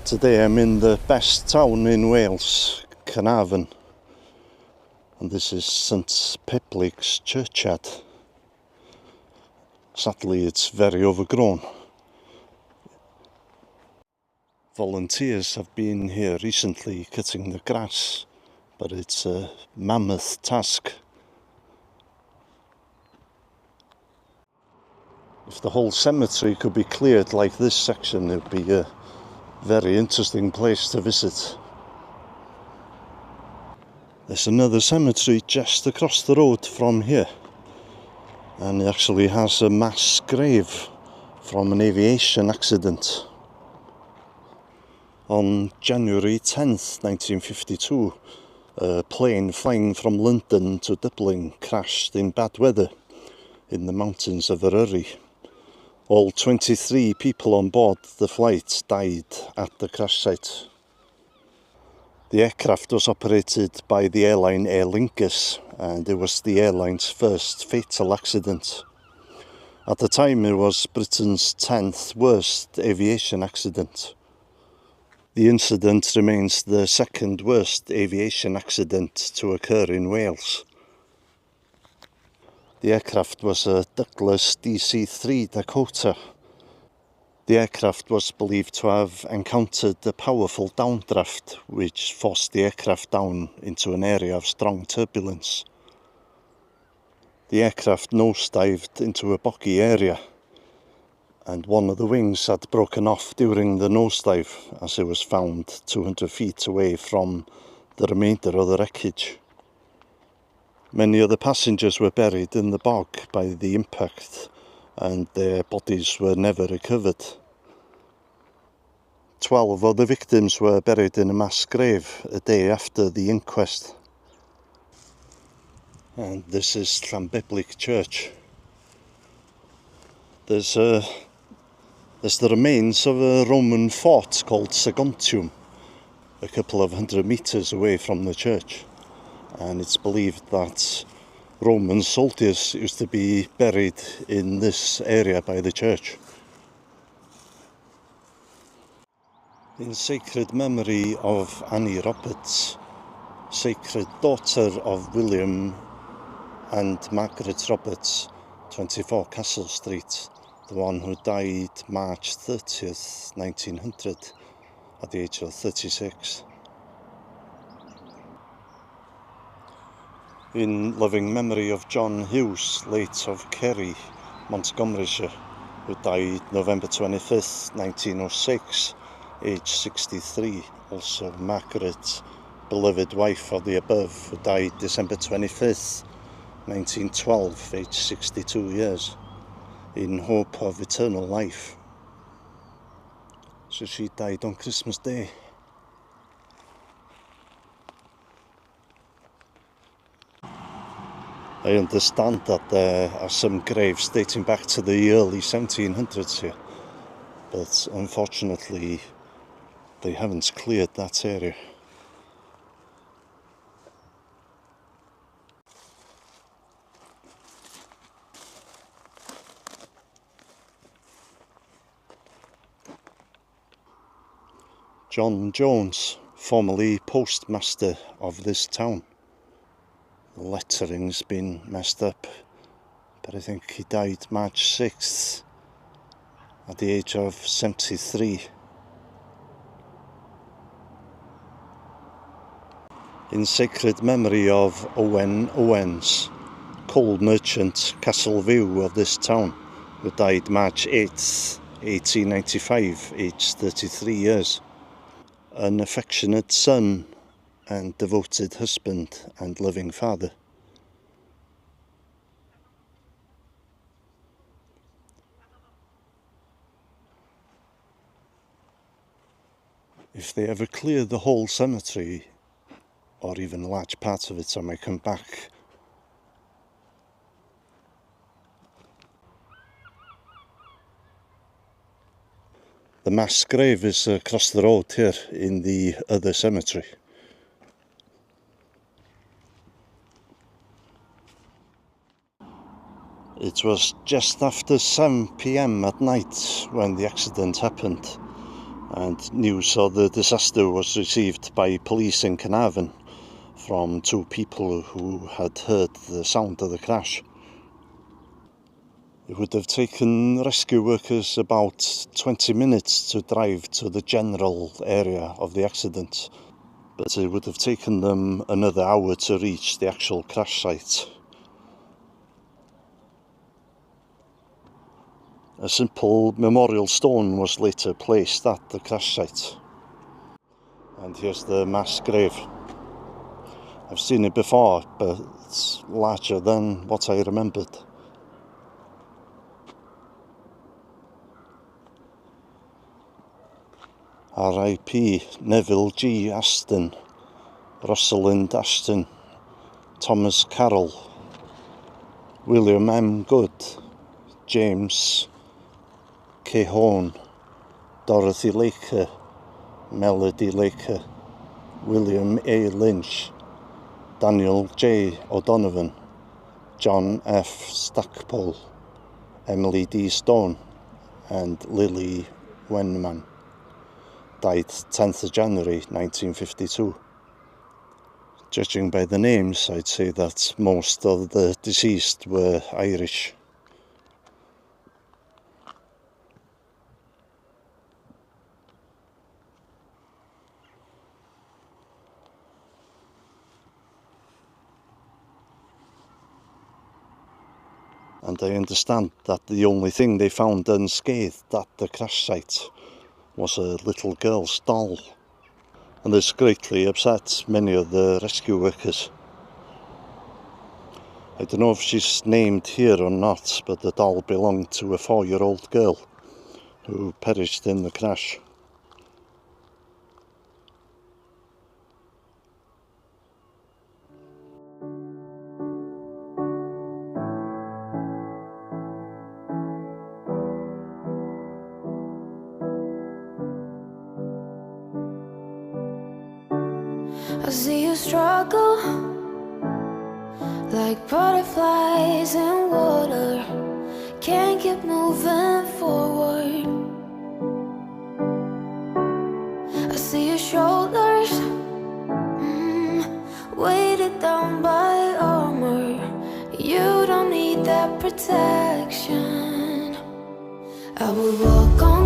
Today I'm in the best town in Wales, Carnarvon, and this is St Peplic's Churchyard. Sadly, it's very overgrown. Volunteers have been here recently cutting the grass, but it's a mammoth task. If the whole cemetery could be cleared like this section, it would be a very interesting place to visit. There's another cemetery just across the road from here, and it actually has a mass grave from an aviation accident. On January 10th, 1952, a plane flying from London to Dublin crashed in bad weather in the mountains of Eryri. All 23 people on board the flight died at the crash site. The aircraft was operated by the airline Aer Lingus, and it was the airline's first fatal accident. At the time, it was Britain's 10th worst aviation accident. The incident remains the second worst aviation accident to occur in Wales. The aircraft was a Douglas DC-3 Dakota. The aircraft was believed to have encountered a powerful downdraft, which forced the aircraft down into an area of strong turbulence. The aircraft nosedived into a boggy area, and one of the wings had broken off during the nosedive as it was found 200 feet away from the remainder of the wreckage. Many of the passengers were buried in the bog by the impact, and their bodies were never recovered. 12 of the victims were buried in a mass grave a day after the inquest. And this is Llanbeblic Church. There's the remains of a Roman fort called Saguntium, a couple of 100 metres away from the church. And it's believed that Roman soldiers used to be buried in this area by the church. In sacred memory of Annie Roberts, sacred daughter of William and Margaret Roberts, 24 Castle Street, the one who died March 30th, 1900, at the age of 36. In loving memory of John Hughes, late of Kerry, Montgomeryshire, who died November 25th, 1906, aged 63. Also Margaret, beloved wife of the above, who died December 25th, 1912, aged 62 years, in hope of eternal life. So she died on Christmas Day. I understand that there are some graves dating back to the early 1700s here, but unfortunately they haven't cleared that area. John Jones, formerly postmaster of this town. The lettering's been messed up, but I think he died March 6th at the age of 73. In sacred memory of Owen Owens, coal merchant, Castle View of this town, who died March 8th, 1895, aged 33 years. An affectionate son and devoted husband and loving father. If they ever clear the whole cemetery, or even a large part of it, I may come back. The mass grave is across the road here in the other cemetery. It was just after 7 p.m. at night when the accident happened, and news of the disaster was received by police in Carnarvon from 2 people who had heard the sound of the crash. It would have taken rescue workers about 20 minutes to drive to the general area of the accident, but it would have taken them another hour to reach the actual crash site. A simple memorial stone was later placed at the crash site. And here's the mass grave. I've seen it before, but it's larger than what I remembered. R.I.P. Neville G. Aston, Rosalind Ashton, Thomas Carroll, William M. Good, James Cahoon, Dorothy Laker, Melody Laker, William A. Lynch, Daniel J. O'Donovan, John F. Stackpole, Emily D. Stone, and Lily Wenman. Died 10th of January 1952. Judging by the names, I'd say that most of the deceased were Irish. And I understand that the only thing they found unscathed at the crash site was a little girl's doll. And this greatly upset many of the rescue workers. I don't know if she's named here or not, but the doll belonged to a 4-year-old girl who perished in the crash. I see you struggle like butterflies in water, can't keep moving forward. I see your shoulders weighted down by armor. You don't need that protection. I will walk on